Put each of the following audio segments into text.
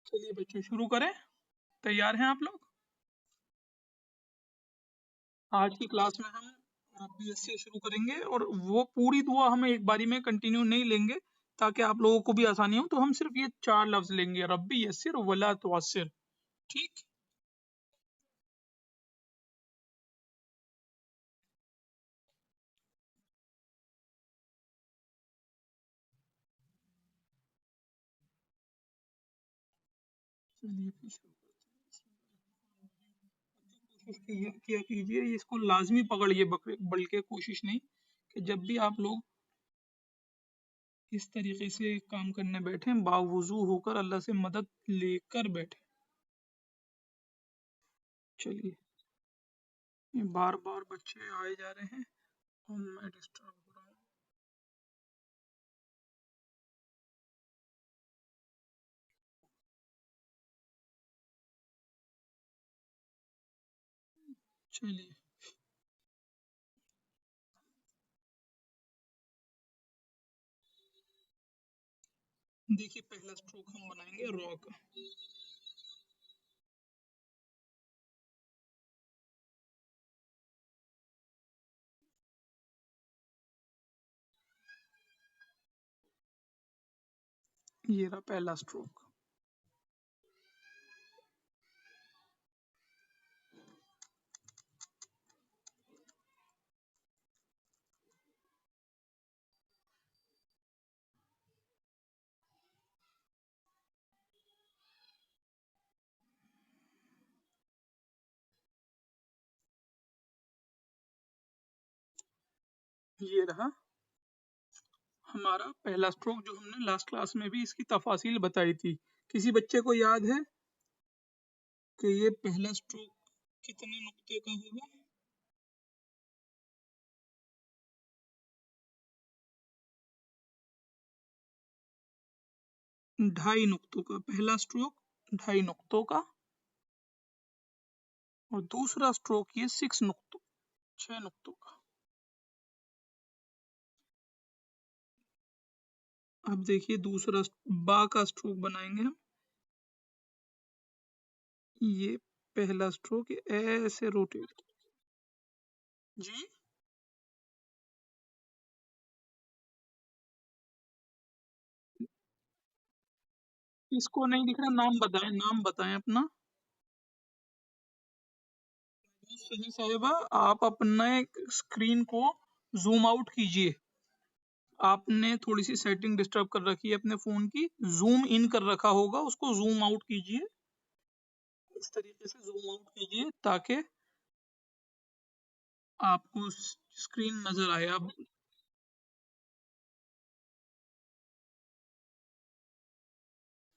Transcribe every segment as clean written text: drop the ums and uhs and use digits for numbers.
चलिए बच्चों शुरू करें। तैयार हैं आप लोग? आज की क्लास में हम रब्बी से शुरू करेंगे और वो पूरी दुआ हम एक बारी में कंटिन्यू नहीं लेंगे ताकि आप लोगों को भी आसानी हो। तो हम सिर्फ ये 4 लफ्ज लेंगे, रब्बी यस्सिर वला तुअस्सिर। ठीक? चलिए फिर शुरू कोशिश किया कीजिए, इसको लाजमी पकड़िए, बल्कि कोशिश नहीं कि जब भी आप लोग इस तरीके से काम करने बैठे बावुजू होकर अल्लाह से मदद लेकर बैठे। चलिए, ये बार बार बच्चे आए जा रहे हैं और मैं डिस्टर्ब हो रहा हूँ। चलिए देखिए, पहला स्ट्रोक हम बनाएंगे रॉ का। ये रहा पहला स्ट्रोक। ये रहा हमारा पहला स्ट्रोक, जो हमने लास्ट क्लास में भी इसकी तफासिल बताई थी। किसी बच्चे को याद है कि ये पहला स्ट्रोक कितने नुक्ते का होगा? 2.5 नुक्तों का पहला स्ट्रोक, 2.5 नुक्तों का। और दूसरा स्ट्रोक ये 6 नुक्तों, 6 नुक्तों का। अब देखिए दूसरा बा का स्ट्रोक बनाएंगे हम। ये पहला स्ट्रोक ऐसे रोटेट। जी, इसको नहीं दिख रहा, नाम बताएं, नाम बताएं अपना। सही साहिबा, आप अपने स्क्रीन को जूम आउट कीजिए। आपने थोड़ी सी सेटिंग डिस्टर्ब कर रखी है अपने फोन की। जूम इन कर रखा होगा, उसको जूम आउट कीजिए। इस तरीके से जूम आउट कीजिए ताकि आपको स्क्रीन नजर आए। अब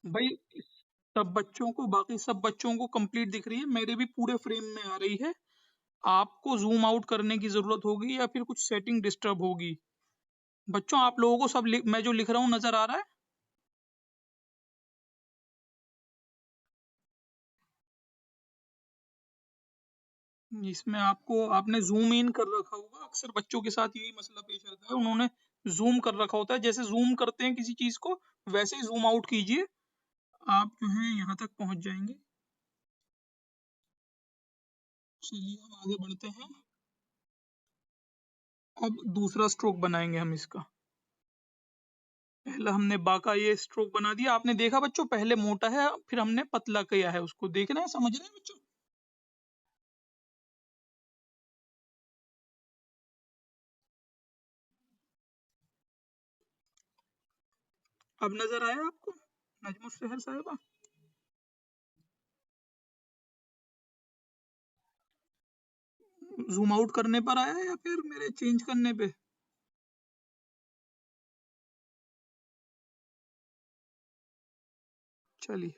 भाई, बाकी सब बच्चों को कंप्लीट दिख रही है, मेरे भी पूरे फ्रेम में आ रही है। आपको जूम आउट करने की जरूरत होगी या फिर कुछ सेटिंग डिस्टर्ब होगी। बच्चों, आप लोगों को सब मैं जो लिख रहा हूँ नजर आ रहा है? इसमें आपने जूम इन कर रखा होगा। अक्सर बच्चों के साथ यही मसला पेश आता है, उन्होंने जूम कर रखा होता है। जैसे जूम करते हैं किसी चीज को, वैसे ही जूम आउट कीजिए, आप जो है यहाँ तक पहुंच जाएंगे। चलिए हम आगे बढ़ते हैं। अब दूसरा स्ट्रोक बनाएंगे हम इसका। पहला हमने बाका ये स्ट्रोक बना दिया, आपने देखा बच्चों, पहले मोटा है फिर हमने पतला किया है, उसको देखना है, समझ रहे हैं बच्चों? अब नजर आया आपको नजमुल सहर साहिबा? जूम आउट करने पर आया या फिर मेरे चेंज करने पे? चलिए,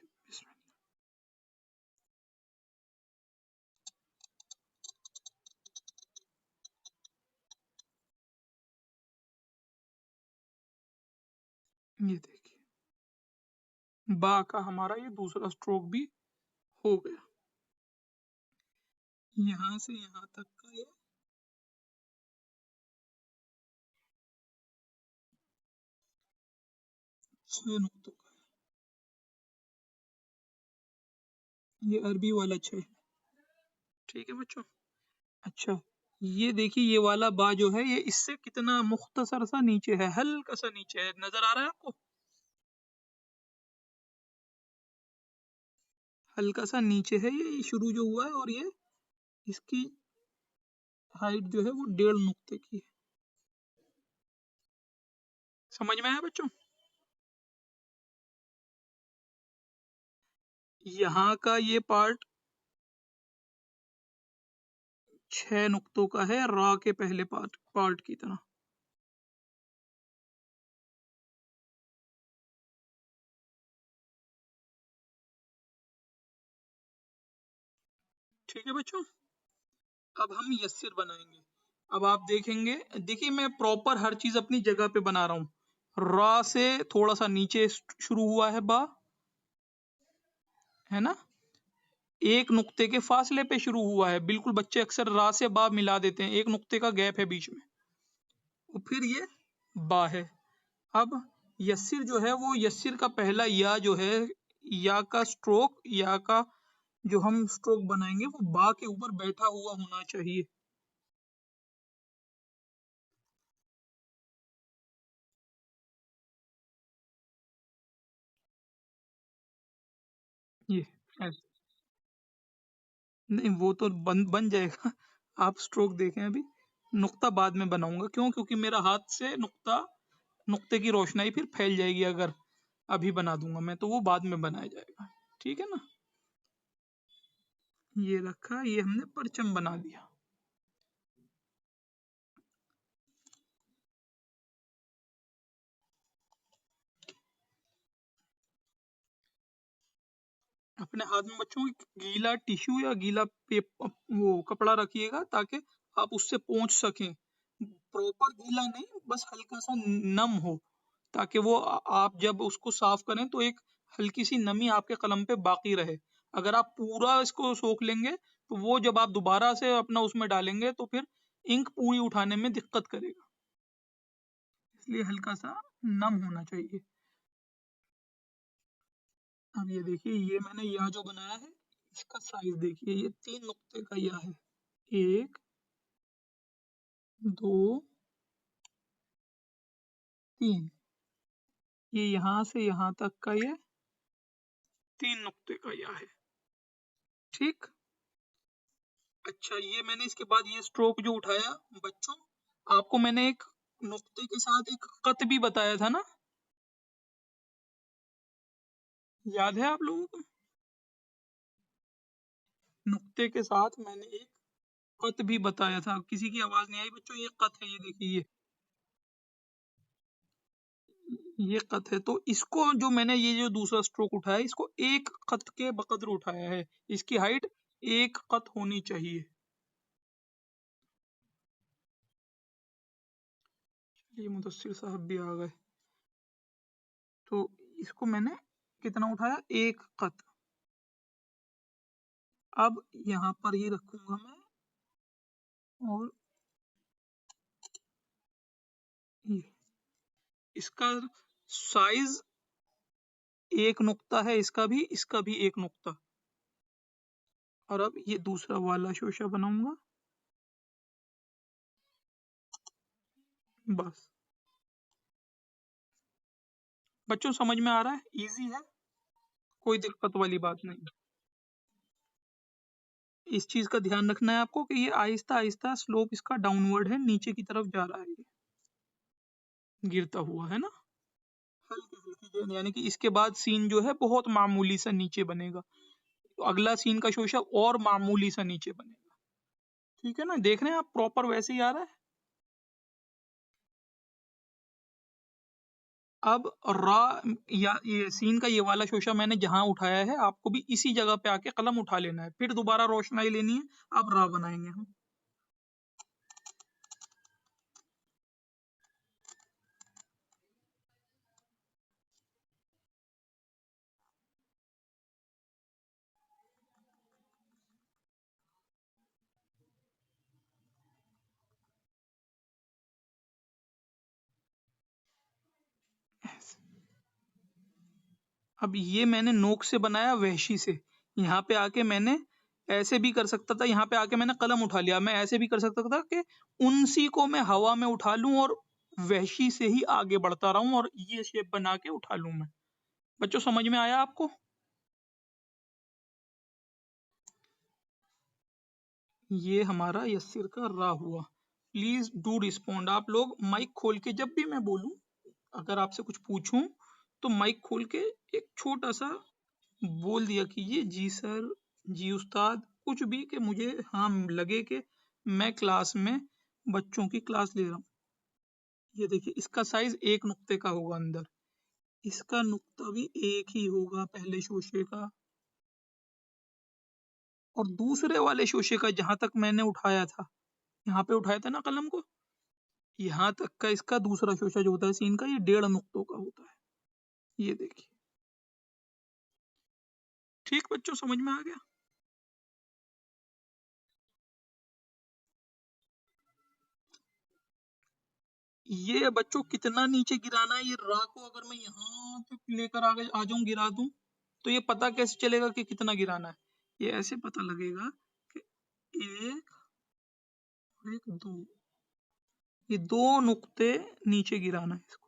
ये देखिए, बा का हमारा ये दूसरा स्ट्रोक भी हो गया। यहाँ से यहाँ तक का ये 6 नुक्तों का। ये अरबी वाला 6। ठीक है बच्चों। अच्छा, ये देखिए ये वाला बा जो है ये इससे कितना मुख्तसर सा नीचे है, हल्का सा नीचे है, नजर आ रहा है आपको? हल्का सा नीचे है ये शुरू जो हुआ है, और ये इसकी हाइट जो है वो 1.5 नुक्ते की है। समझ में आया बच्चों? यहाँ का ये पार्ट 6 नुक्तों का है, रा के पहले पार्ट पार्ट की तरह। ठीक है बच्चों। अब हम यस्सिर बनाएंगे। अब आप देखेंगे, देखिए मैं प्रॉपर हर चीज अपनी जगह पे बना रहा हूँ। रा से थोड़ा सा नीचे शुरू हुआ है बा, है ना? 1 नुक्ते के फासले पे शुरू हुआ है, बिल्कुल बच्चे अक्सर रा से बा मिला देते हैं, 1 नुक्ते का गैप है बीच में, और फिर ये बा है। अब यस्सिर जो है वो यस्सिर का पहला या जो है, या का स्ट्रोक, या का जो हम स्ट्रोक बनाएंगे वो बा के ऊपर बैठा हुआ होना चाहिए। ये ऐसे। नहीं, वो तो बन बन जाएगा। आप स्ट्रोक देखें अभी। नुक्ता बाद में बनाऊंगा, क्यों? क्योंकि मेरा हाथ से नुक्ते की रोशनाई फिर फैल जाएगी, अगर अभी बना दूंगा मैं तो वो बाद में बनाया जाएगा। ठीक है ना? ये रखा, ये हमने परचम बना दिया। अपने हाथ में बच्चों गीला टिश्यू या गीला पेपर, वो कपड़ा रखिएगा, ताकि आप उससे पोंछ सकें। प्रॉपर गीला नहीं, बस हल्का सा नम हो, ताकि वो आप जब उसको साफ करें तो एक हल्की सी नमी आपके कलम पे बाकी रहे। अगर आप पूरा इसको सोख लेंगे तो वो जब आप दोबारा से अपना उसमें डालेंगे तो फिर इंक पूरी उठाने में दिक्कत करेगा, इसलिए हल्का सा नम होना चाहिए। अब ये देखिए, ये मैंने या जो बनाया है इसका साइज देखिए, ये 3 नुक्ते का या है। 1, 2, 3। ये यहाँ से यहाँ तक का ये 3 नुक्ते का या है। ठीक। अच्छा, ये मैंने इसके बाद ये स्ट्रोक जो उठाया बच्चों, आपको मैंने एक नुक्ते के साथ एक कत भी बताया था ना? याद है आप लोगों को? नुक्ते के साथ मैंने एक कत भी बताया था। किसी की आवाज नहीं आई बच्चों? ये कत है, ये देखिए, ये कत है। तो इसको जो मैंने ये जो दूसरा स्ट्रोक उठाया, इसको एक कत के बकदर उठाया है। इसकी हाइट एक कत होनी चाहिए। ये मुदस्सिर साहब भी आ गए। तो इसको मैंने कितना उठाया? एक कत। अब यहाँ पर ही रखूंगा मैं, और ये इसका साइज 1 नुक्ता है, इसका भी 1 नुक्ता। और अब ये दूसरा वाला शोशा बनाऊंगा, बस। बच्चों समझ में आ रहा है? इजी है, कोई दिक्कत वाली बात नहीं। इस चीज का ध्यान रखना है आपको कि ये आहिस्ता आहिस्ता स्लोप इसका डाउनवर्ड है, नीचे की तरफ जा रहा है, ये गिरता हुआ, है ना? हल्की हल्की, यानी कि इसके बाद सीन जो है बहुत मामूली सा नीचे बनेगा, अगला सीन का शोशा और मामूली सा नीचे बनेगा। ठीक है ना? देख रहे हैं आप? प्रॉपर वैसे ही आ रहा है। अब रा, या ये सीन का ये वाला शोशा मैंने जहां उठाया है, आपको भी इसी जगह पे आके कलम उठा लेना है, फिर दोबारा रोशनाई लेनी है। अब रा बनाएंगे हम। अब ये मैंने नोक से बनाया, वहशी से। यहाँ पे आके मैंने ऐसे भी कर सकता था, यहाँ पे आके मैंने कलम उठा लिया। मैं ऐसे भी कर सकता था कि उनसी को मैं हवा में उठा लूं और वैसी से ही आगे बढ़ता रहूं और ये शेप बना के उठा लूं मैं। बच्चों समझ में आया आपको? ये हमारा यस्सिर का रा हुआ। Please do respond. आप लोग माइक खोल के, जब भी मैं बोलूं, अगर आपसे कुछ पूछूं तो माइक खोल के एक छोटा सा बोल दिया कीजिए, जी सर, जी उस्ताद, कुछ भी, कि मुझे हाँ लगे कि मैं क्लास में बच्चों की क्लास ले रहा हूँ। ये देखिए, इसका साइज एक नुक्ते का होगा अंदर, इसका नुक्ता भी एक ही होगा पहले शोशे का, और दूसरे वाले शोशे का जहां तक मैंने उठाया था, यहाँ पे उठाया था ना कलम को, यहाँ तक का इसका दूसरा शोशा जो होता है सीन का, ये 1.5 नुक्तों का होता है। ये देखिए। ठीक बच्चों, समझ में आ गया? ये बच्चों कितना नीचे गिराना है, ये रा को अगर मैं यहाँ तक लेकर आगे आ जाऊं, गिरा दूं, तो ये पता कैसे चलेगा कि कितना गिराना है? ये ऐसे पता लगेगा कि एक और एक दो, ये 2 नुक्ते नीचे गिराना है इसको।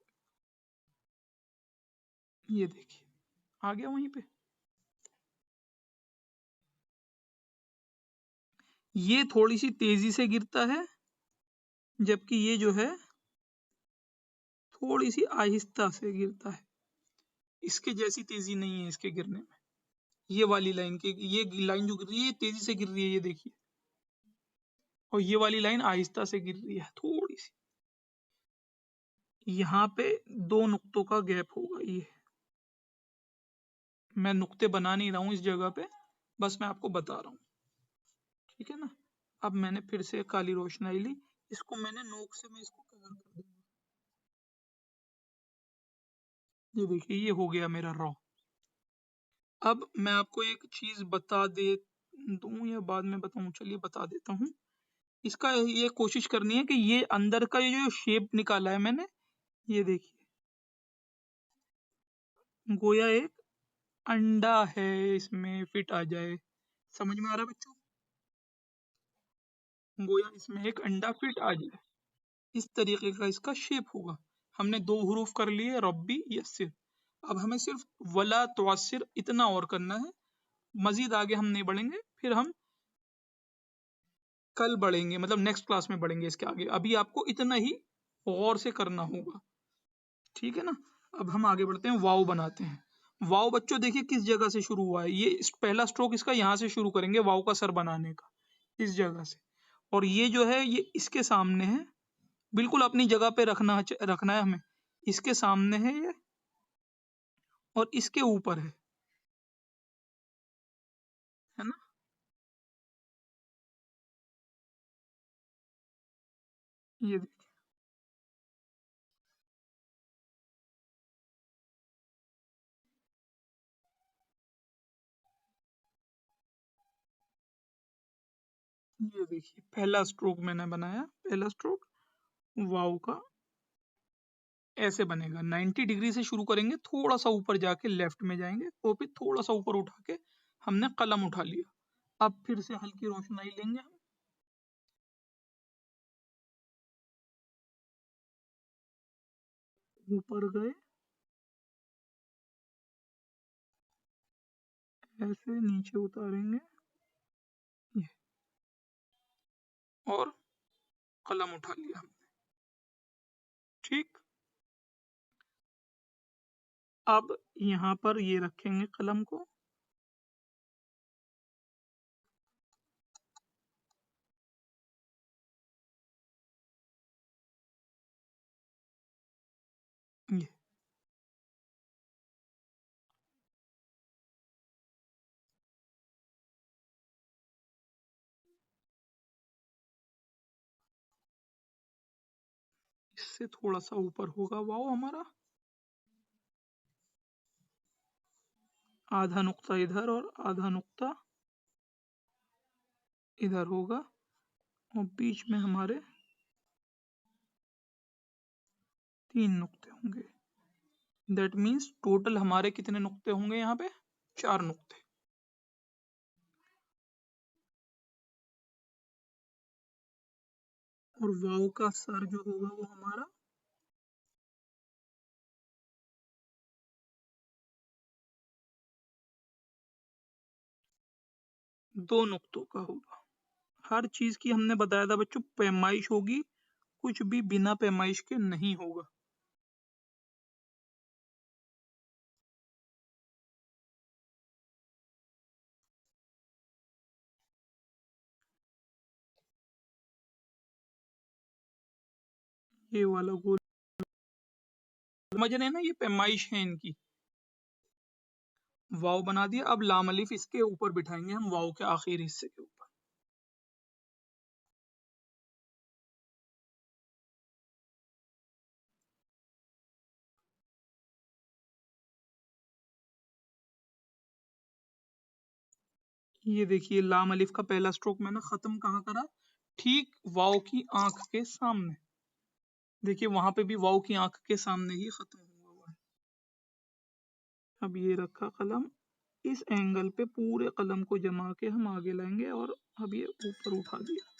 ये देखिए, आ गया वहीं पे। ये थोड़ी सी तेजी से गिरता है, जबकि ये जो है थोड़ी सी आहिस्ता से गिरता है। इसके जैसी तेजी नहीं है इसके गिरने में। ये वाली लाइन के, ये लाइन जो गिर रही है तेजी से गिर रही है, ये देखिए, और ये वाली लाइन आहिस्ता से गिर रही है थोड़ी सी। यहाँ पे 2 नुक्तों का गैप होगा। ये मैं नुक्ते बना नहीं रहा हूँ इस जगह पे, बस मैं आपको बता रहा हूँ। ठीक है ना? अब मैंने फिर से काली रोशनाई ली, इसको मैंने नोक से मैं इसको कवर कर दूंगा। ये देखिए, ये हो गया मेरा रॉ। अब मैं आपको एक चीज बता दे दूं या बाद में बताऊं, चलिए बता देता हूँ। इसका ये कोशिश करनी है कि ये अंदर का ये जो शेप निकाला है मैंने, ये देखिए, गोया एक अंडा है, इसमें फिट आ जाए। समझ में आ रहा है बच्चों? गोया इसमें एक अंडा फिट आ जाए, इस तरीके का इसका शेप होगा। हमने 2 हरूफ कर लिए, रब्बी यस्सिर। अब हमें सिर्फ वला तुअस्सिर इतना और करना है, मजीद आगे हम नहीं बढ़ेंगे, फिर हम कल बढ़ेंगे, मतलब नेक्स्ट क्लास में बढ़ेंगे इसके आगे। अभी आपको इतना ही गौर से करना होगा। ठीक है ना? अब हम आगे बढ़ते हैं, वाव बनाते हैं। वाव बच्चों देखिए किस जगह से शुरू हुआ है, ये पहला स्ट्रोक इसका यहाँ से शुरू करेंगे वाव का सर बनाने का, इस जगह से। और ये जो है ये इसके सामने है, बिल्कुल अपनी जगह पे रखना है हमें। इसके सामने है ये, और इसके ऊपर है ना? ये देखिए, ये देखिए पहला स्ट्रोक मैंने बनाया, पहला स्ट्रोक वाव का ऐसे बनेगा। 90 डिग्री से शुरू करेंगे, थोड़ा सा ऊपर जाके लेफ्ट में जाएंगे, और फिर थोड़ा सा ऊपर उठा के हमने कलम उठा लिया। अब फिर से हल्की रोशनाई लेंगे हम, ऊपर गए, ऐसे नीचे उतारेंगे ये, और कलम उठा लिया हमने। ठीक। अब यहाँ पर ये रखेंगे कलम को, ये इससे थोड़ा सा ऊपर होगा वाव हमारा, आधा नुक्ता इधर और आधा नुक्ता इधर होगा, और बीच में हमारे 3 नुक्ते होंगे। दैट मीन्स टोटल हमारे कितने नुक्ते होंगे यहाँ पे? 4 नुक्ते। और वाव का सर जो होगा वो हमारा 2 नुक्तों का होगा। हर चीज की हमने बताया था बच्चों पैमाइश होगी, कुछ भी बिना पैमाइश के नहीं होगा। ये वाला गोल समझ रहे हैं ना, ये पैमाइश है इनकी। वाव बना दिया, अब लाम अलिफ इसके ऊपर बिठाएंगे हम, वाव के आखिरी हिस्से के ऊपर। ये देखिए लाम अलिफ का पहला स्ट्रोक मैंने खत्म कहाँ करा, ठीक वाव की आंख के सामने। देखिए वहां पे भी वाव की आंख के सामने ही खत्म हुआ है। अब ये रखा कलम, इस एंगल पे पूरे कलम को जमा के हम आगे लाएंगे और अब ये ऊपर उठा दिया।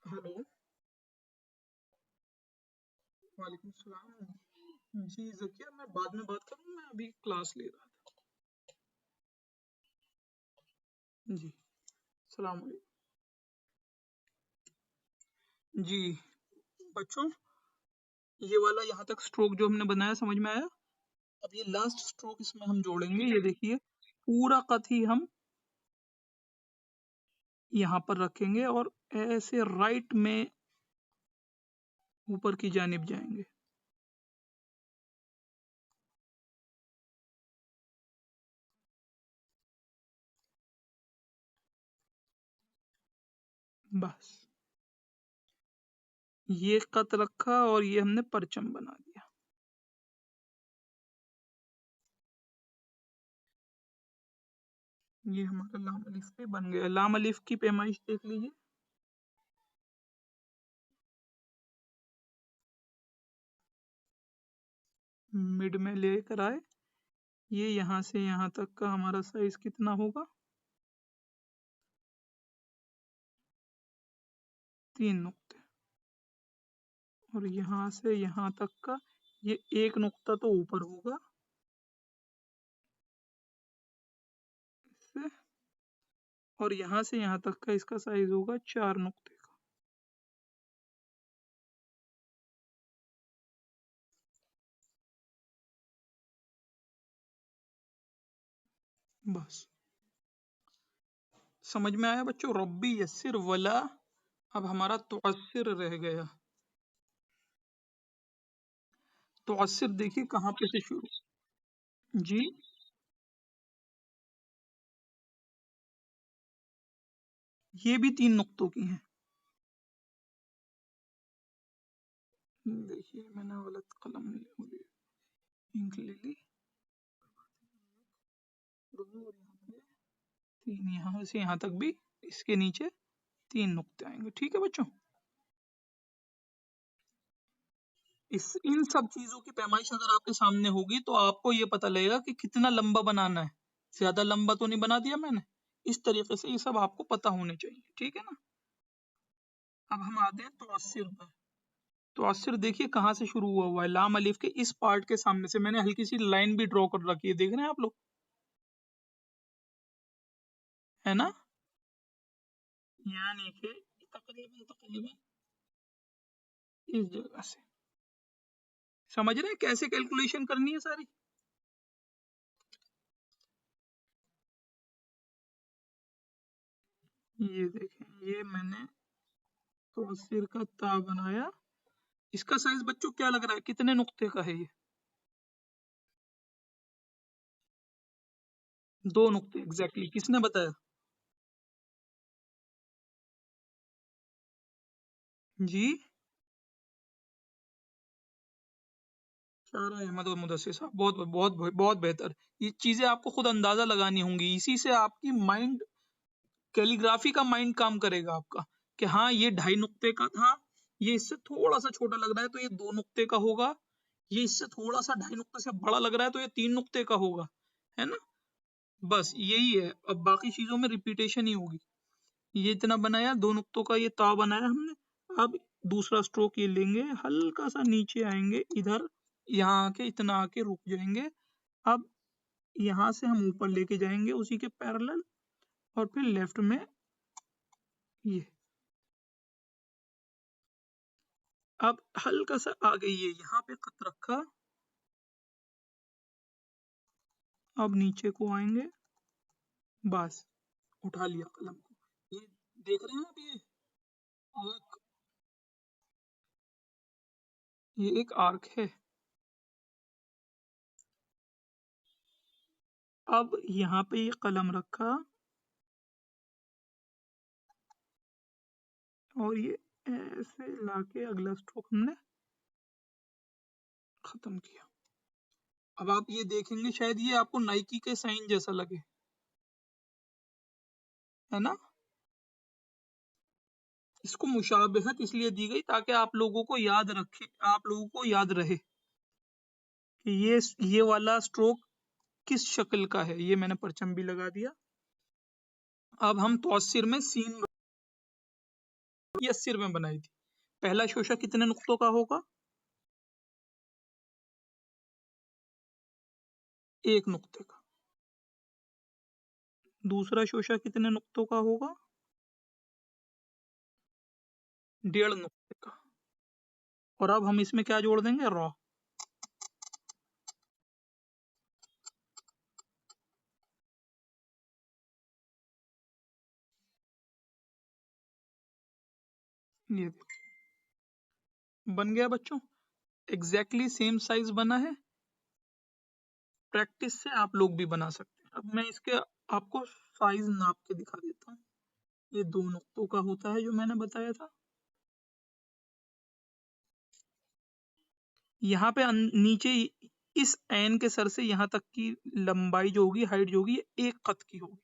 हेलो, वालेकुम सलाम जी ज़किया, मैं बाद में बात करूँ, मैं अभी क्लास ले रहा था जी। सलाम अलैकुम जी। बच्चों ये वाला यहाँ तक स्ट्रोक जो हमने बनाया समझ में आया। अब ये लास्ट स्ट्रोक इसमें हम जोड़ेंगे, ये देखिए पूरा कत ही हम यहाँ पर रखेंगे और ऐसे राइट में ऊपर की जानिब जाएंगे। बस ये कत रखा और ये हमने परचम बना दिया। ये हमारा लाम अलिफ पे बन गया। लाम अलिफ की पैमाइश देख लीजिए, मिड में लेकर आए, ये यहाँ से यहाँ तक का हमारा साइज कितना होगा, 3 नुक्ते। और यहाँ से यहाँ तक का ये 1 नुक्ता तो ऊपर होगा इससे, और यहाँ से यहाँ तक का इसका साइज होगा 4 नुक्ते का। बस समझ में आया बच्चों। रब्बी यस्सिर वला, अब हमारा तुअस्सिर रह गया। तुअस्सिर देखिए कहाँ पे से शुरू जी। ये भी 3 नुक्तों की हैं। देखिए मैंने गलत कलम इंक ले ली, और यहाँ पे 3, यहाँ से यहाँ तक भी इसके नीचे 3 नुक्ते आएंगे। ठीक है बच्चों, इन सब चीजों की पैमाइश अगर आपके सामने होगी तो आपको ये पता लगेगा कि कितना लंबा बनाना है। ज्यादा लंबा तो नहीं बना दिया मैंने, इस तरीके से ये सब आपको पता होने चाहिए। ठीक है ना। अब हम आते हैं तुअस्सिर पर। तुअस्सिर देखिए कहाँ से शुरू हुआ है, लाम अलिफ के इस पार्ट के सामने से मैंने हल्की सी लाइन भी ड्रॉ कर रखी है, देख रहे हैं आप लोग, है ना। यानी कि तकरीबन तकरीबन इस जगह से। समझ रहे हैं कैसे कैलकुलेशन करनी है सारी। ये देखें, ये मैंने तुअस्सिर का ता बनाया। इसका साइज बच्चों क्या लग रहा है, कितने नुक्ते का है ये, 2 नुक्ते एग्जैक्टली। किसने बताया जी। शारा अहमद और मुदस्सिर साहब, बहुत बहुत बहुत बेहतर। ये चीजें आपको खुद अंदाजा लगानी होंगी, इसी से आपकी माइंड, कैलीग्राफी का माइंड काम करेगा आपका, कि हाँ ये 2.5 नुक्ते का था, ये इससे थोड़ा सा छोटा लग रहा है तो ये 2 नुक्ते का होगा, ये इससे थोड़ा सा 2.5 नुक्ते से बड़ा लग रहा है तो ये 3 नुक्ते का होगा, है ना। बस यही है, अब बाकी चीजों में रिपीटेशन ही होगी। ये इतना बनाया, 2 नुक्तों का ये ताव बनाया हमने। अब दूसरा स्ट्रोक ये लेंगे, हल्का सा नीचे आएंगे इधर, यहाँ आके इतना आके रुक जाएंगे। अब यहाँ से हम ऊपर लेके जाएंगे उसी के पैरेलल, और फिर लेफ्ट में ये। अब हल्का सा आगे ये यहाँ पे कट रखा, अब नीचे को आएंगे, बस उठा लिया कलम को। ये देख रहे हैं आप, आर्क, ये एक आर्क है। अब यहाँ पे ये कलम रखा और ये ऐसे लाके अगला स्ट्रोक हमने खत्म किया। अब आप ये देखेंगे, शायद ये आपको नाइकी के साइन जैसा लगे, है ना। इसको मुशाबहत इसलिए दी गई ताकि आप लोगों को याद रखे, आप लोगों को याद रहे कि ये वाला स्ट्रोक किस शक्ल का है। ये मैंने परचम भी लगा दिया। अब हम तौसीर में सीन यस्सिर में बनाई थी। पहला शोशा कितने नुक्तों का होगा? 1 नुक्ते का। दूसरा शोशा कितने नुक्तों का होगा? 1.5 नुक्ते का। और अब हम इसमें क्या जोड़ देंगे? रॉ। ये देखिए बन गया बच्चों, एग्जैक्टली सेम साइज बना है। प्रैक्टिस से आप लोग भी बना सकते हैं। अब मैं इसके आपको साइज नाप के दिखा देता हूँ। ये 2 नुक्तों का होता है जो मैंने बताया था। यहाँ पे नीचे इस एन के सर से यहाँ तक की लंबाई जो होगी, हाइट जो होगी, ये 1 कत की होगी।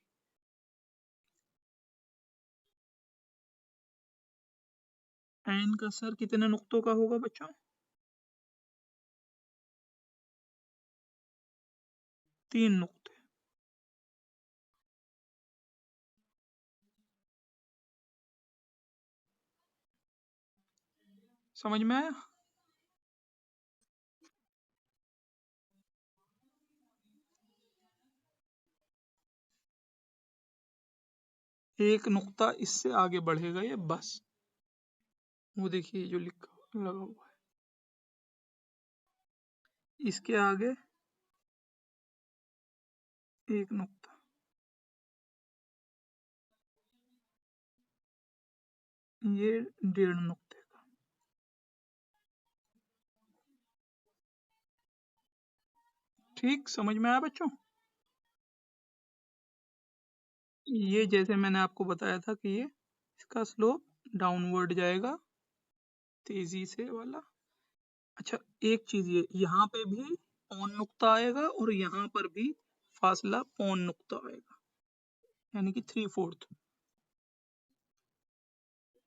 एन का सर कितने नुक्तों का होगा बच्चों? 3 नुक्ते। समझ में आया? एक नुक्ता इससे आगे बढ़ेगा ये, बस। वो देखिए जो लिखा लगा हुआ है, इसके आगे 1 नुक्ता, ये 1.5 नुक्ते का। ठीक, समझ में आया बच्चों? ये जैसे मैंने आपको बताया था कि ये इसका स्लोप डाउनवर्ड जाएगा तेजी से वाला। अच्छा, एक चीज, ये यहाँ पे भी पौन नुक्ता आएगा और यहाँ पर भी फासला पौन नुक्ता आएगा, यानी कि 3/4।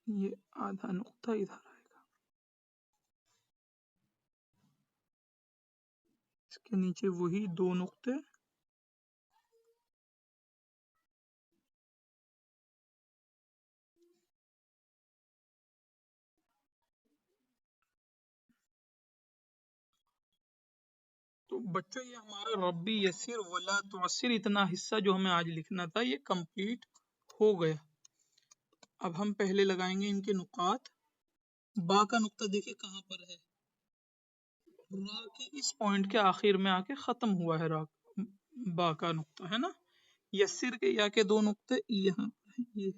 ये आधा नुक्ता इधर आएगा, इसके नीचे वही 2 नुक्ते। तो बच्चों ये हमारा रब्बी यसीर वला तुअस्सिर इतना हिस्सा जो हमें आज लिखना था ये कंप्लीट हो गया। अब हम पहले लगाएंगे इनके नुकात। बा का नुक्ता देखिए कहाँ पर है, रा के इस पॉइंट के आखिर में आके खत्म हुआ है रा, बा का नुक्ता, है ना। यस्सिर के या के 2 नुक्ते यहाँ पर हैं, ये।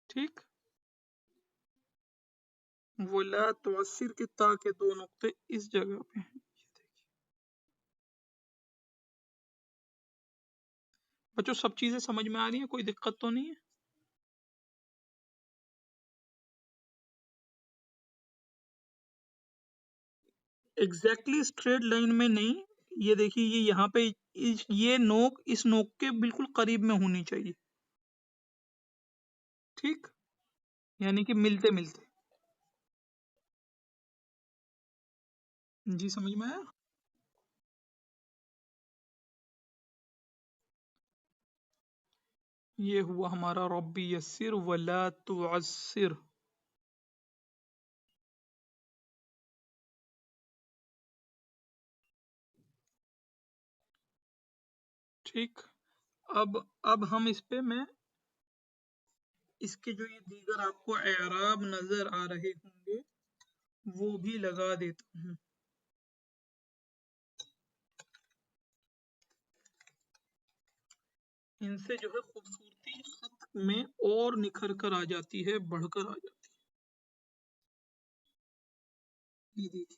ठीक, वला तुअस्सिर के ता के 2 नुक्ते इस जगह पे हैं। बच्चों सब चीजें समझ में आ रही हैं? कोई दिक्कत तो नहीं है? एग्जैक्टली स्ट्रेट लाइन में नहीं, ये देखिए ये यहाँ पे ये नोक इस नोक के बिल्कुल करीब में होनी चाहिए। ठीक, यानी कि मिलते मिलते। जी समझ में आया। ये हुआ हमारा रब्बी यस्सिर वला तुअस्सिर। ठीक। अब हम इस पे मैं इसके जो ये दीगर आपको एराब नजर आ रहे होंगे वो भी लगा देता हूँ। इनसे जो है खूबसूरती खत में और निखर कर आ जाती है, बढ़कर आ जाती है। ये देखिए,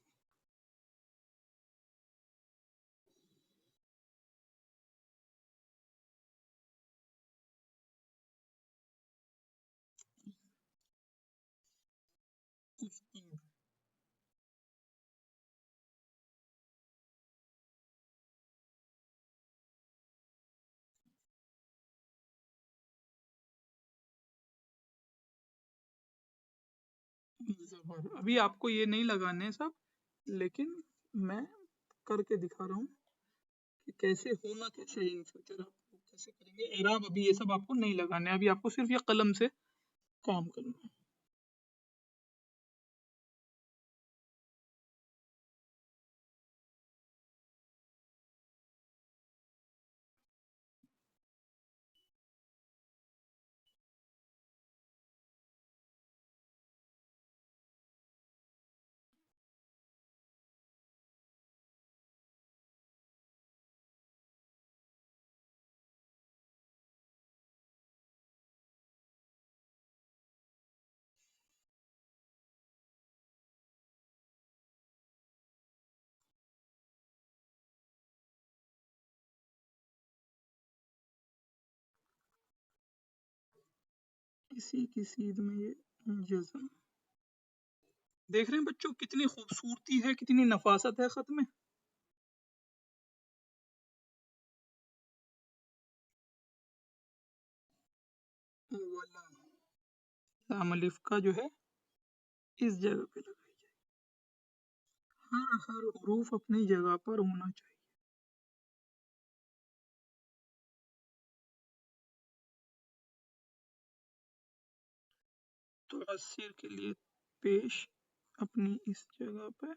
जबर। अभी आपको ये नहीं लगाने सब, लेकिन मैं करके दिखा रहा हूँ कि कैसे होना कैसे है, इन फ्यूचर आप लोग कैसे करेंगे एराब। अभी ये सब आपको नहीं लगाने, अभी आपको सिर्फ ये कलम से काम करना है। इसी की सीध में ये जज्म। देख रहे हैं बच्चों कितनी खूबसूरती है, कितनी नफासत है खत में। वाला लाम अलिफ का जो है इस जगह पे लगाई जाए। हर हरूफ अपनी जगह पर होना चाहिए। तो अस्सिर के लिए पेश अपनी इस जगह पे।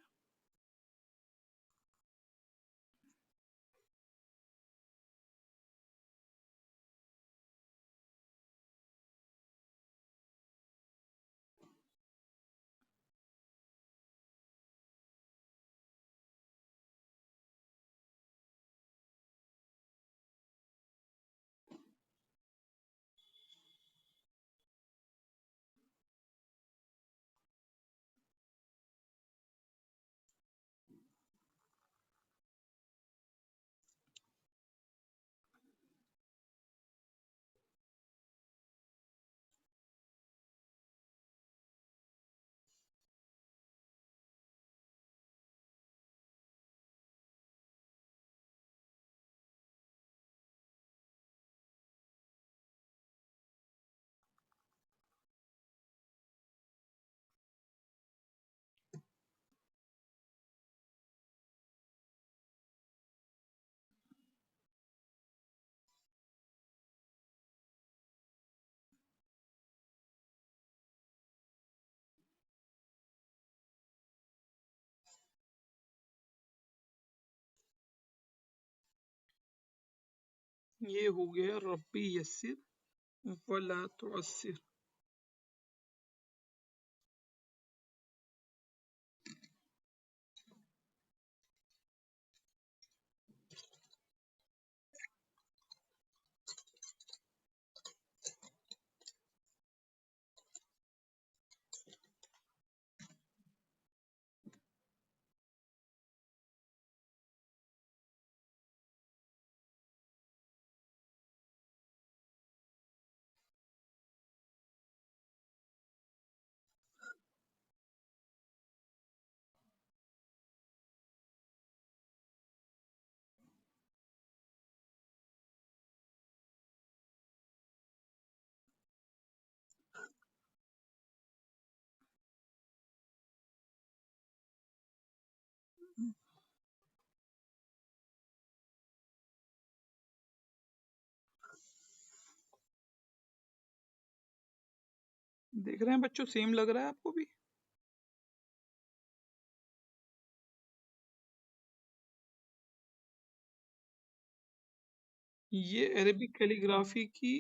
ये हो गया रब्बी यस्सिर वला तुअस्सिर। देख रहे हैं बच्चों, सेम लग रहा है आपको भी? ये अरेबिक कैलीग्राफी की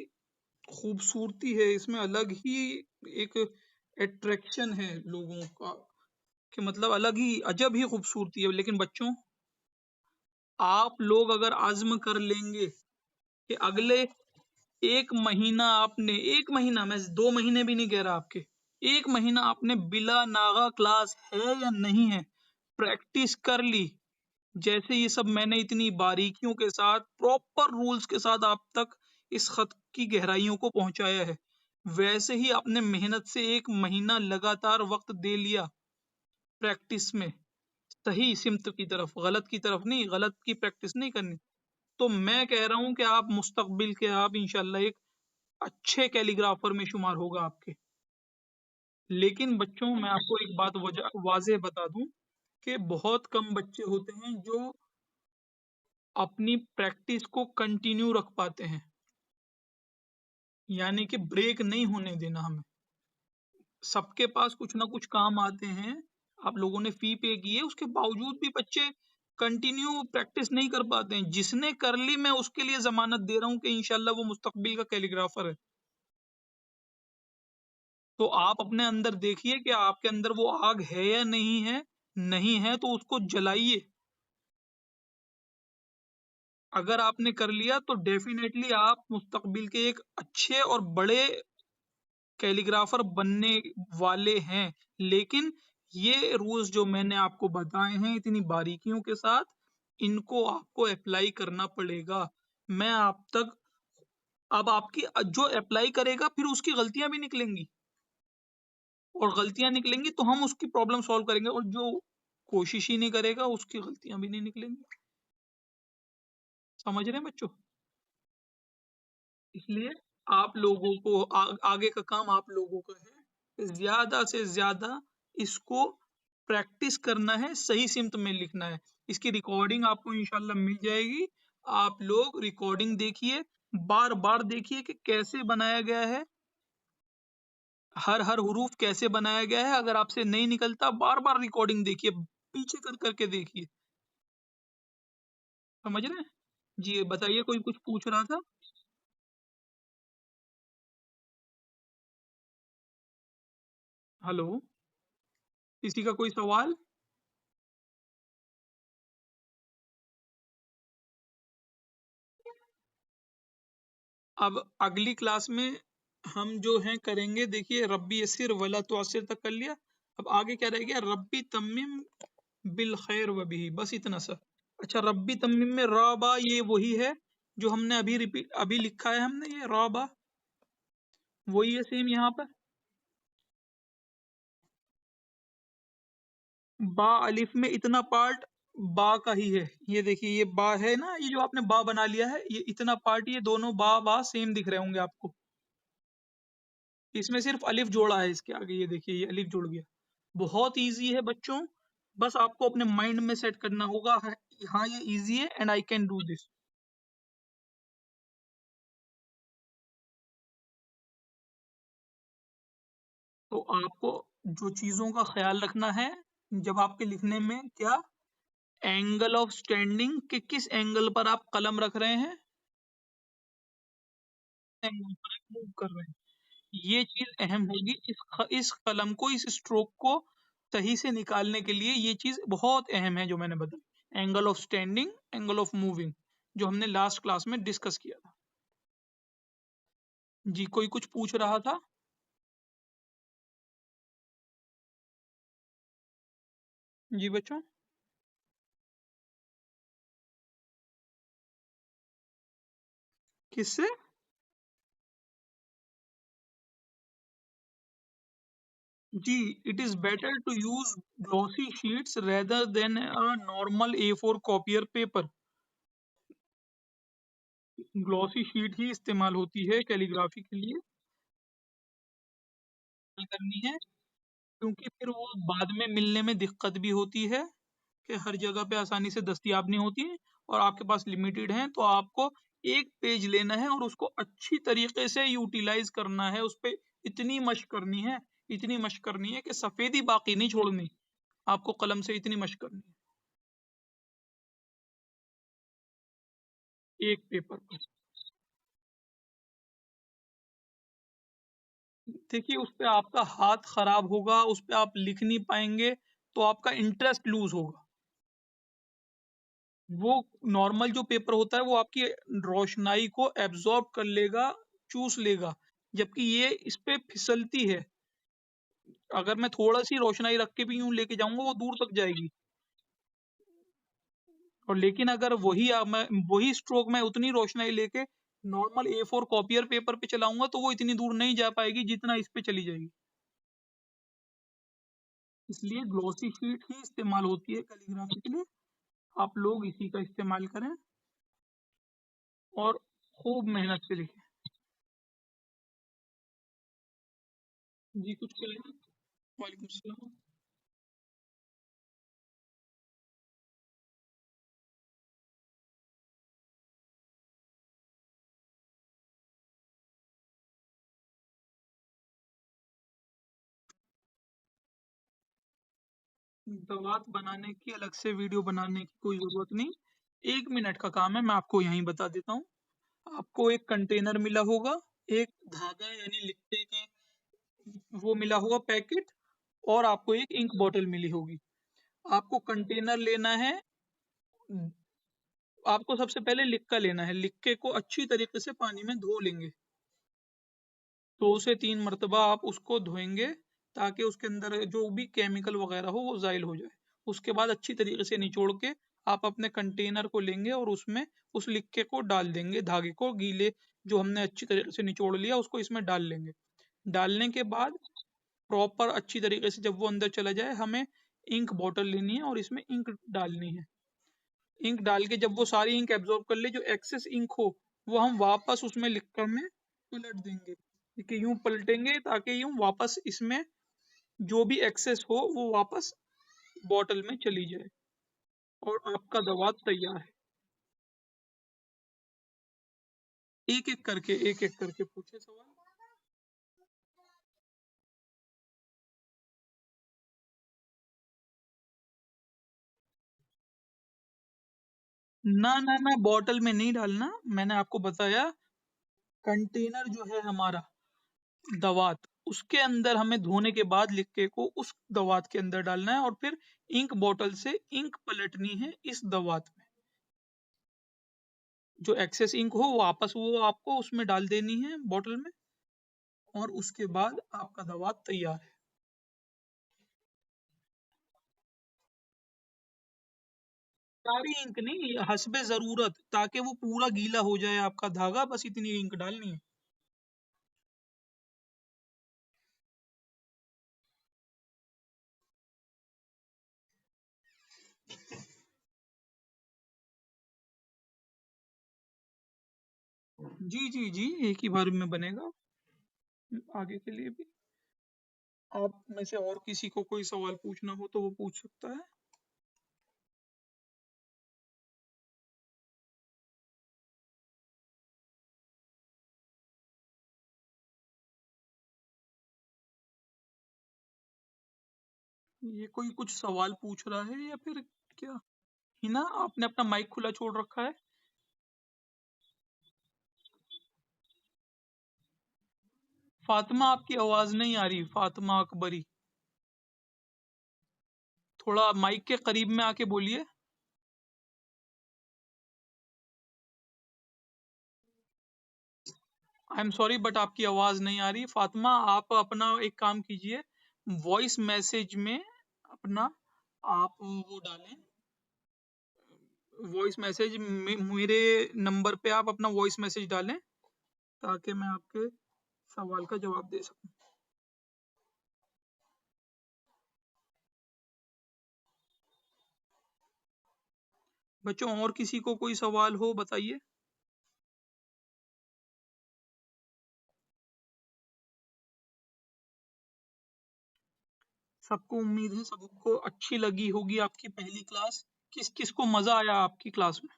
खूबसूरती है, इसमें अलग ही एक अट्रैक्शन है लोगों का, कि मतलब अलग ही अजब ही खूबसूरती है। लेकिन बच्चों, आप लोग अगर आज़्म कर लेंगे कि अगले 1 महीना आपने, 1 महीना, मैं 2 महीने भी नहीं कह रहा आपके, 1 महीना आपने बिला नागा क्लास है या नहीं है, प्रैक्टिस कर ली, जैसे ये सब मैंने इतनी बारीकियों के साथ, प्रॉपर रूल्स के साथ आप तक इस खत की गहराइयों को पहुंचाया है, वैसे ही आपने मेहनत से 1 महीना लगातार वक्त दे लिया प्रैक्टिस में, सही सिमत की तरफ, गलत की तरफ नहीं, गलत की प्रैक्टिस नहीं करनी। तो मैं कह रहा हूं कि आप मुस्तकबिल के, आप इंशाल्लाह एक अच्छे कैलीग्राफर में शुमार होगा आपके। लेकिन बच्चों, मैं आपको एक बात वाज़ेह बता दूं कि बहुत कम बच्चे होते हैं जो अपनी प्रैक्टिस को कंटिन्यू रख पाते हैं, यानी कि ब्रेक नहीं होने देना हमें। सबके पास कुछ ना कुछ काम आते हैं, आप लोगों ने फी पे की है, उसके बावजूद भी बच्चे कंटिन्यू प्रैक्टिस नहीं कर पाते हैं। जिसने कर ली, मैं उसके लिए जमानत दे रहा हूँ कि इंशाल्लाह वो मुस्तकबिल का कैलीग्राफर है। तो आप अपने अंदर देखिए कि आपके अंदर वो आग है या नहीं है। नहीं है तो उसको जलाइए। अगर आपने कर लिया तो डेफिनेटली आप मुस्तकबिल के एक अच्छे और बड़े कैलीग्राफर बनने वाले हैं। लेकिन ये रूल्स जो मैंने आपको बताए हैं इतनी बारीकियों के साथ, इनको आपको अप्लाई करना पड़ेगा। मैं आप तक, अब आपकी जो अप्लाई करेगा फिर उसकी गलतियां भी निकलेंगी, और गलतियां निकलेंगी तो हम उसकी प्रॉब्लम सॉल्व करेंगे, और जो कोशिश ही नहीं करेगा उसकी गलतियां भी नहीं निकलेंगी। समझ रहे हैं बच्चों? इसलिए आप लोगों को आगे का काम आप लोगों का है, ज्यादा से ज्यादा इसको प्रैक्टिस करना है, सही सिमत में लिखना है। इसकी रिकॉर्डिंग आपको इंशाल्लाह मिल जाएगी। आप लोग रिकॉर्डिंग देखिए, बार बार देखिए कि कैसे बनाया गया है, हर हर हुरूफ कैसे बनाया गया है। अगर आपसे नहीं निकलता, बार बार रिकॉर्डिंग देखिए, पीछे कर करके देखिए। समझ रहे हैं? जी बताइए, कोई कुछ पूछ रहा था? हेलो, किसी का कोई सवाल? अब अगली क्लास में हम जो हैं करेंगे, देखिए रब्बी यसिर वला तुअस्सिर तक कर लिया। अब आगे क्या रह गया? रब्बी तम्मिम बिल खैर व बिही, बस इतना सा। अच्छा, रब्बी तम्मिम में रा बा ये वही है जो हमने अभी रिपीट, अभी लिखा है हमने, ये रा बा वही है सेम यहाँ पर। बा अलिफ में इतना पार्ट बा का ही है। ये देखिए, ये बा है ना, ये जो आपने बा बना लिया है, ये इतना पार्ट, ये दोनों बा बा सेम दिख रहे होंगे आपको। इसमें सिर्फ अलिफ जोड़ा है इसके आगे, ये देखिए, ये अलिफ जुड़ गया। बहुत इजी है बच्चों, बस आपको अपने माइंड में सेट करना होगा, हाँ ये इजी है and I can do this. तो आपको जो चीजों का ख्याल रखना है जब आपके लिखने में, क्या? एंगल ऑफ स्टैंडिंग, कि किस एंगल पर आप कलम रख रहे हैं, एंगल पर मूव कर रहे हैं, ये चीज अहम होगी। इस कलम को, इस स्ट्रोक को सही से निकालने के लिए ये चीज बहुत अहम है जो मैंने बताई, angle of standing, angle of moving, जो हमने लास्ट क्लास में डिस्कस किया था। जी, कोई कुछ पूछ रहा था? जी बच्चों। किससे? जी, it is better to use glossy sheets rather than a normal A4 copier paper. Glossy sheet ही इस्तेमाल होती है कैलीग्राफी के लिए करनी है, क्योंकि फिर वो बाद में मिलने में दिक्कत भी होती है, कि हर जगह पे आसानी से दस्तयाब नहीं होती है, और आपके पास लिमिटेड है, तो आपको एक पेज लेना है और उसको अच्छी तरीके से यूटिलाइज करना है। उस पे इतनी मशक करनी है, इतनी मशक करनी है कि सफेदी बाकी नहीं छोड़नी। आपको कलम से इतनी मशक करनी है एक पेपर पर। देखिए उस पे आपका हाथ खराब होगा, उस पे आप लिख नहीं पाएंगे, तो आपका इंटरेस्ट लूज होगा। वो नॉर्मल जो पेपर होता है वो आपकी रोशनाई को एब्जॉर्ब कर लेगा, चूस लेगा, जबकि ये इस पे फिसलती है। अगर मैं थोड़ा सी रोशनाई रख के भी यूं लेके जाऊंगा वो दूर तक जाएगी। और लेकिन अगर मैं वही स्ट्रोक में उतनी रोशनाई लेके नॉर्मल A4 कॉपियर पेपर पे चलाऊंगा तो वो इतनी दूर नहीं जा पाएगी जितना इस पे चली जाएगी। इसलिए ग्लॉसी शीट ही इस्तेमाल होती है कैलीग्राफी के लिए। आप लोग इसी का इस्तेमाल करें और खूब मेहनत से लिखें। जी कुछ कहें? वालेकुम सलाम। दवात बनाने की अलग से वीडियो बनाने की कोई जरूरत नहीं। 1 मिनट का काम है, मैं आपको यहीं बता देता हूँ। आपको एक कंटेनर मिला होगा, एक धागा यानी लिक्टे का वो मिला होगा पैकेट, और आपको एक इंक बॉटल मिली होगी। आपको कंटेनर लेना है। आपको सबसे पहले लिक्का लेना है। लिक्के को अच्छी तरीके से पानी में धो लेंगे। 2 से 3 मरतबा आप उसको धोएंगे ताकि उसके अंदर जो भी केमिकल वगैरह हो वो जाइल हो जाए। उसके बाद अच्छी तरीके से निचोड़ के आप अपने कंटेनर को लेंगे और उसमें उस लिक्के को डाल देंगे, धागे को गीले जो हमने अच्छी तरीके से निचोड़ लिया उसको इसमें डाल लेंगे। डालने के बाद प्रॉपर अच्छी तरीके से जब वो अंदर चला जाए, हमें इंक बॉटल लेनी है और इसमें इंक डालनी है। इंक डाल के जब वो सारी इंक एब्जॉर्ब कर ले, जो एक्सेस इंक हो वो हम वापस उसमें लिक्कर में पलट देंगे। कि यूं पलटेंगे ताकि यूं वापस इसमें जो भी एक्सेस हो वो वापस बॉटल में चली जाए और आपका दवा तैयार है। एक एक करके पूछे सवाल। ना ना ना, बॉटल में नहीं डालना। मैंने आपको बताया कंटेनर जो है हमारा दवात, उसके अंदर हमें धोने के बाद लिक्के को उस दवात के अंदर डालना है और फिर इंक बॉटल से इंक पलटनी है इस दवात में। जो एक्सेस इंक हो वापस वो आपको उसमें डाल देनी है बॉटल में, और उसके बाद आपका दवात तैयार है। सारी इंक नहीं, हसबे जरूरत, ताकि वो पूरा गीला हो जाए आपका धागा, बस इतनी इंक डालनी है। जी जी जी, एक ही बार में बनेगा। आगे के लिए भी आप में से और किसी को कोई सवाल पूछना हो तो वो पूछ सकता है। ये कोई कुछ सवाल पूछ रहा है या फिर क्या? हिना, आपने अपना माइक खुला छोड़ रखा है। फातिमा, आपकी आवाज नहीं आ रही। फातिमा अकबरी, थोड़ा माइक के करीब में आके बोलिए। आई एम सॉरी बट आपकी आवाज नहीं आ रही। फातिमा, आप अपना एक काम कीजिए, वॉइस मैसेज में अपना आप वो डालें। वॉइस मैसेज मेरे नंबर पे आप अपना वॉइस मैसेज डालें ताकि मैं आपके सवाल का जवाब दे सकूं। बच्चों, और किसी को कोई सवाल हो बताइए। सबको उम्मीद है सबको अच्छी लगी होगी आपकी पहली क्लास। किस किस को मजा आया आपकी क्लास में?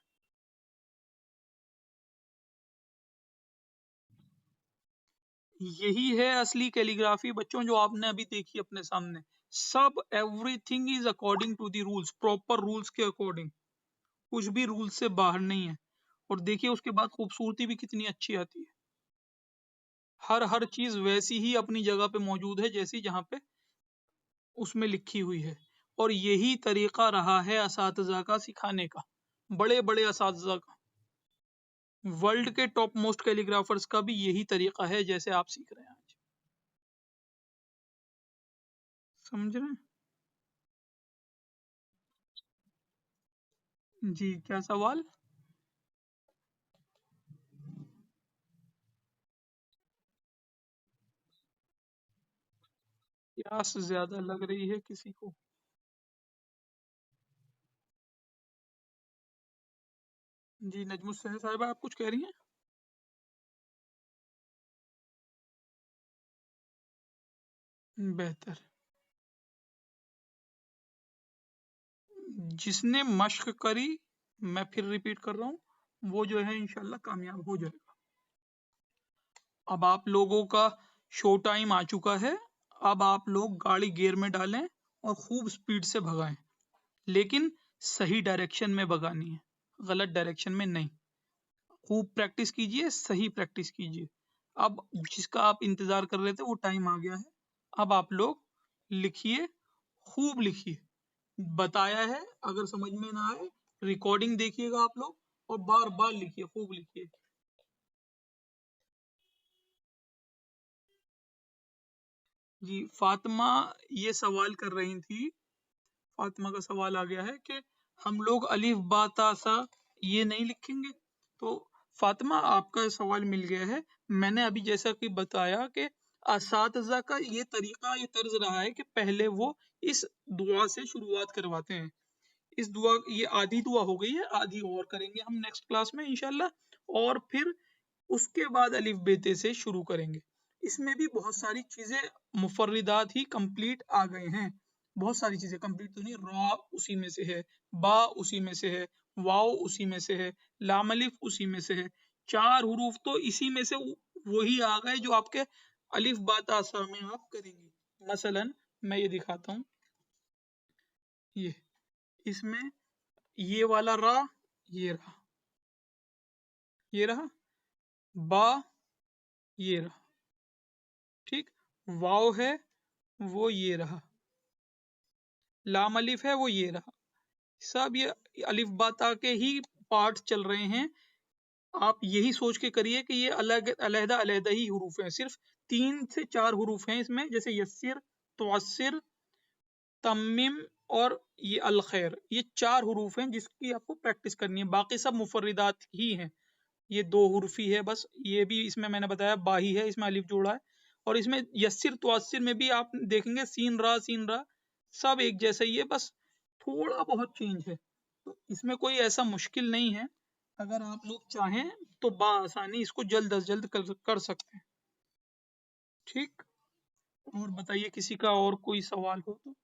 यही है असली कैलीग्राफी बच्चों, जो आपने अभी देखी अपने सामने। सब everything is according to the rules, proper rules के अकॉर्डिंग, कुछ भी रूल से बाहर नहीं है। और देखिए उसके बाद खूबसूरती भी कितनी अच्छी आती है। हर चीज वैसी ही अपनी जगह पे मौजूद है जैसी जहाँ पे उसमें लिखी हुई है। और यही तरीका रहा है असातिज़ा का सिखाने का, बड़े बड़े असातिज़ा का। वर्ल्ड के टॉप मोस्ट कैलीग्राफर्स का भी यही तरीका है जैसे आप सीख रहे हैं आज। समझ रहे हैं? जी, क्या सवाल? प्यास ज्यादा लग रही है किसी को? जी नजमुल साहिबा, आप कुछ कह रही हैं? बेहतर। जिसने मश्क करी, मैं फिर रिपीट कर रहा हूँ, वो जो है इंशाल्लाह कामयाब हो जाएगा। अब आप लोगों का शो टाइम आ चुका है। अब आप लोग गाड़ी गियर में डालें और खूब स्पीड से भगाएं, लेकिन सही डायरेक्शन में भगानी है, गलत डायरेक्शन में नहीं। खूब प्रैक्टिस कीजिए, सही प्रैक्टिस कीजिए। अब जिसका आप इंतजार कर रहे थे वो टाइम आ गया है। अब आप लोग लिखिए, खूब लिखिए। बताया है, अगर समझ में ना आए रिकॉर्डिंग देखिएगा आप लोग, और बार बार लिखिए, खूब लिखिए। जी फातिमा ये सवाल कर रही थी, फातिमा का सवाल आ गया है कि हम लोग अलिफ बा ता सा ये नहीं लिखेंगे। तो फातिमा आपका सवाल मिल गया है। मैंने अभी जैसा कि बताया कि असातिज़ा का ये तरीका, ये तर्ज रहा है कि पहले वो इस दुआ से शुरुआत करवाते हैं। इस दुआ, ये आधी दुआ हो गई है, आधी और करेंगे हम नेक्स्ट क्लास में इंशाल्लाह। और फिर उसके बाद अलिफ बेते से शुरू करेंगे। इसमें भी बहुत सारी चीजें, मुफर्रिदात ही कंप्लीट आ गए हैं। बहुत सारी चीजें कंप्लीट तो नहीं, रा उसी में से है, बा उसी में से है, वाओ उसी में से है, लाम अलिफ उसी में से है। चार हुरूफ तो इसी में से वही आ गए जो आपके अलिफ बा ता सा में आप करेंगे। मसलन मैं ये दिखाता हूँ, ये इसमें ये वाला रा, ये रहा, ये रहा, बा, ये रहा, ठीक। वाव है, वो ये रहा, लाम अलिफ है, वो ये रहा। सब ये अलिफ बा ता के ही पार्ट चल रहे हैं। आप यही सोच के करिए कि ये अलग अलहदा अलहदा ही हुरूफ हैं। सिर्फ 3 से 4 हुरूफ हैं इसमें, जैसे यस्सिर, तुअस्सिर, तम्मिम और ये अल खैर। ये 4 हुरूफ हैं जिसकी आपको प्रैक्टिस करनी है, बाकी सब मुफर्रिदात ही हैं। ये 2 हुर्फी है बस, ये भी इसमें मैंने बताया बाही है, इसमें अलिफ जोड़ा है। और इसमें यस्सिर तुअस्सिर में भी आप देखेंगे सीन रा सब एक जैसा ही है, बस थोड़ा बहुत चेंज है। तो इसमें कोई ऐसा मुश्किल नहीं है। अगर आप लोग चाहें तो बाआसानी इसको जल्द अज जल्द कर सकते हैं। ठीक। और बताइए किसी का और कोई सवाल हो तो।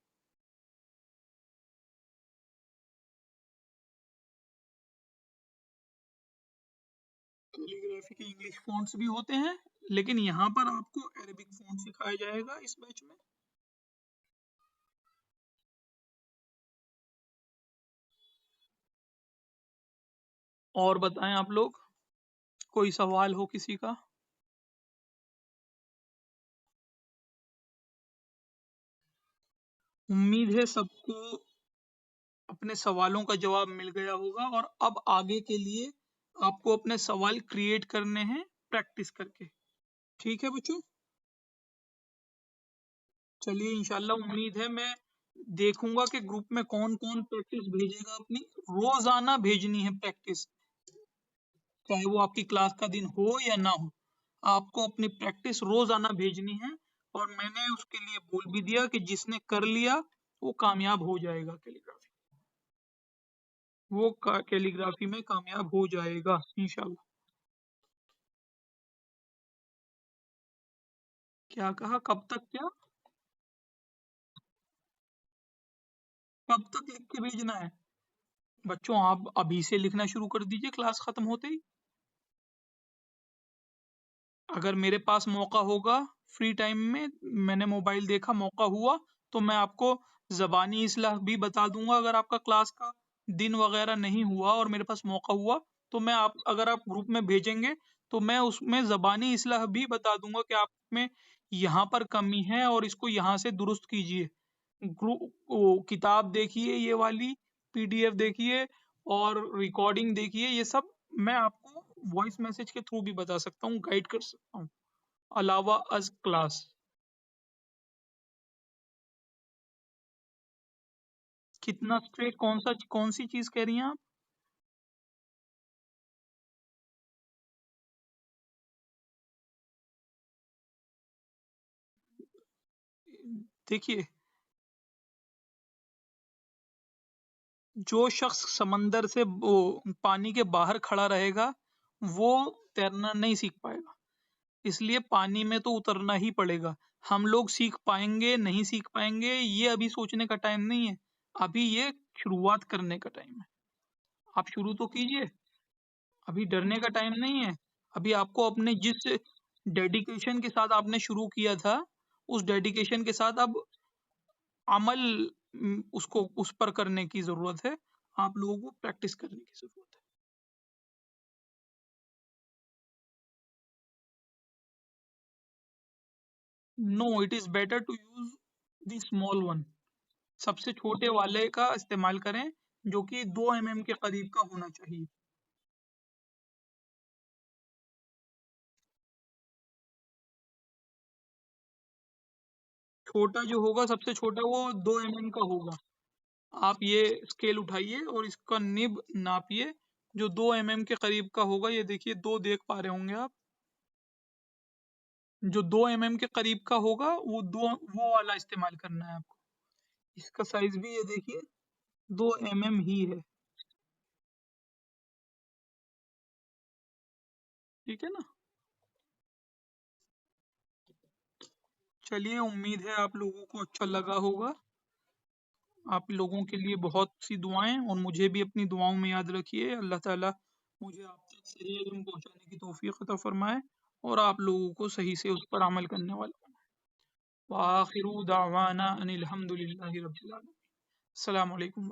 कैलीग्राफी के इंग्लिश फ़ॉन्ट्स भी होते हैं, लेकिन यहाँ पर आपको अरेबिक फ़ॉन्ट सिखाया जाएगा इस बैच में। और बताएं आप लोग, कोई सवाल हो किसी का? उम्मीद है सबको अपने सवालों का जवाब मिल गया होगा, और अब आगे के लिए आपको अपने सवाल क्रिएट करने हैं प्रैक्टिस करके। ठीक है बच्चों, चलिए इंशाल्लाह उम्मीद है, मैं देखूंगा कि ग्रुप में कौन कौन प्रैक्टिस भेजेगा अपनी। रोजाना भेजनी है प्रैक्टिस, चाहे वो आपकी क्लास का दिन हो या ना हो, आपको अपनी प्रैक्टिस रोजाना भेजनी है। और मैंने उसके लिए बोल भी दिया कि जिसने कर लिया वो कामयाब हो जाएगा कैलीग्राफी, वो कैलीग्राफी में कामयाब हो जाएगा इंशाल्लाह। क्या कहा, कब तक क्या? कब तक लिख के भेजना है? बच्चों आप अभी से लिखना शुरू कर दीजिए क्लास खत्म होते ही। अगर मेरे पास मौका होगा फ्री टाइम में, मैंने मोबाइल देखा, मौका हुआ, तो मैं आपको ज़बानी इस्लाह भी बता दूंगा। अगर आपका क्लास का दिन वगैरह नहीं हुआ और मेरे पास मौका हुआ, तो मैं आप अगर आप ग्रुप में भेजेंगे तो मैं उसमें ज़बानी इस्लाह भी बता दूंगा कि आप में यहाँ पर कमी है और इसको यहाँ से दुरुस्त कीजिए। ग्रुप किताब देखिए, ये वाली पीडीएफ देखिए और रिकॉर्डिंग देखिए, ये सब मैं आपको वॉइस मैसेज के थ्रू भी बता सकता हूँ, गाइड कर सकता हूँ, अलावा अज क्लास। कितना स्ट्रेट, कौन सी चीज कह रही हैं आप? देखिए, जो शख्स समंदर से वो पानी के बाहर खड़ा रहेगा, वो तैरना नहीं सीख पाएगा। इसलिए पानी में तो उतरना ही पड़ेगा। हम लोग सीख पाएंगे नहीं सीख पाएंगे, ये अभी सोचने का टाइम नहीं है। अभी ये शुरुआत करने का टाइम है। आप शुरू तो कीजिए। अभी डरने का टाइम नहीं है। अभी आपको अपने जिस डेडिकेशन के साथ आपने शुरू किया था, उस डेडिकेशन के साथ अब अमल उसको उस पर करने की जरूरत है। आप लोगों को प्रैक्टिस करने की जरूरत है। No, it is better to use the small one. सबसे छोटे वाले का इस्तेमाल करें, जो कि 2 mm के करीब का होना चाहिए। छोटा जो होगा, सबसे छोटा, वो 2 mm का होगा। आप ये स्केल उठाइए और इसका निब नापिए, जो 2 mm के करीब का होगा। ये देखिए, दो देख पा रहे होंगे आप। जो 2 mm के करीब का होगा, वो वाला इस्तेमाल करना है आपको। इसका साइज भी ये देखिए, 2 mm ही है। ठीक है ना? चलिए, उम्मीद है आप लोगों को अच्छा लगा होगा। आप लोगों के लिए बहुत सी दुआएं, और मुझे भी अपनी दुआओं में याद रखिए। अल्लाह ताला मुझे आप तक सही इल्म पहुंचाने की तौफीक अता फरमाए, और आप लोगों को सही से उस पर अमल करने वाला बनाए। व आखिरु दावाना अनिल हम्दुलिल्लाहि रब्बिल आलमीन। अस्सलामु अलैकुम।